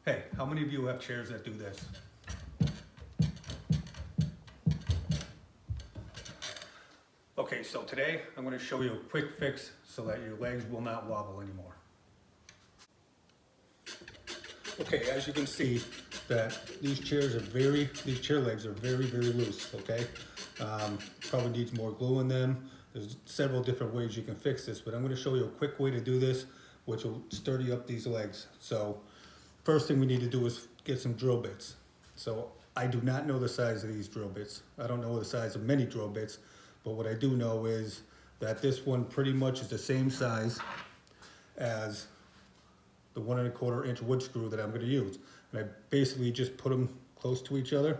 Hey, how many of you have chairs that do this? Okay, so today I'm going to show you a quick fix so that your legs will not wobble anymore. Okay, as you can see, that these chair legs are very, very loose, okay? Probably needs more glue in them. There's several different ways you can fix this, but I'm going to show you a quick way to do this, which will sturdy up these legs. So, first thing we need to do is get some drill bits. So, I do not know the size of these drill bits. I don't know the size of many drill bits, but what I do know is that this one pretty much is the same size as the 1¼ inch wood screw that I'm going to use. And I basically just put them close to each other,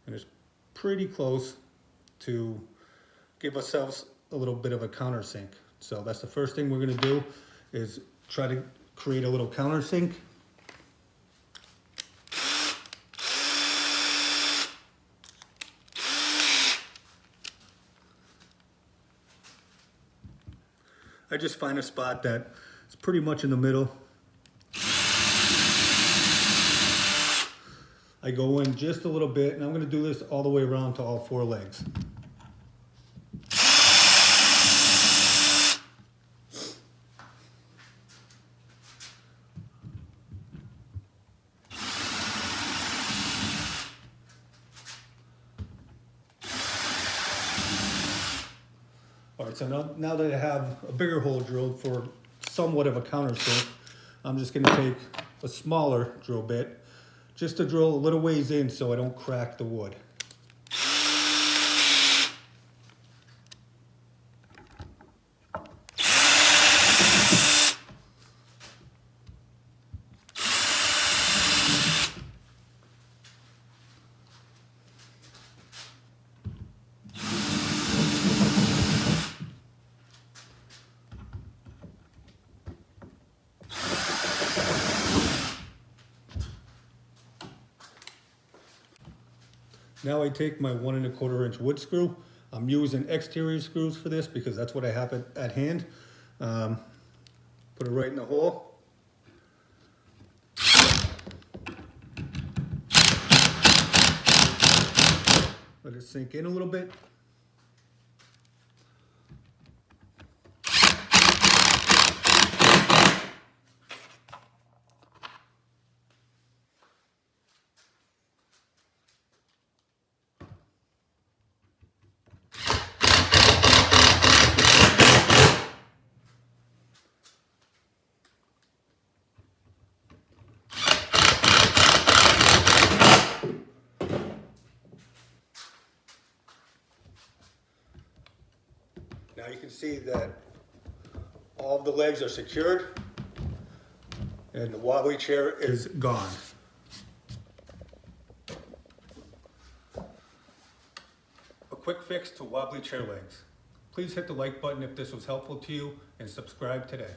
and it's pretty close to give ourselves a little bit of a countersink. So that's the first thing we're going to do, is try to create a little countersink. I just find a spot that is pretty much in the middle. I go in just a little bit, and I'm going to do this all the way around to all 4 legs. All right, so now that I have a bigger hole drilled for somewhat of a countersink, I'm just going to take a smaller drill bit just to drill a little ways in so I don't crack the wood. Now I take my 1¼ inch wood screw. I'm using exterior screws for this because that's what I have at hand. Put it right in the hole. Let it sink in a little bit. Now you can see that all of the legs are secured and the wobbly chair is gone. A quick fix to wobbly chair legs. Please hit the like button if this was helpful to you and subscribe today.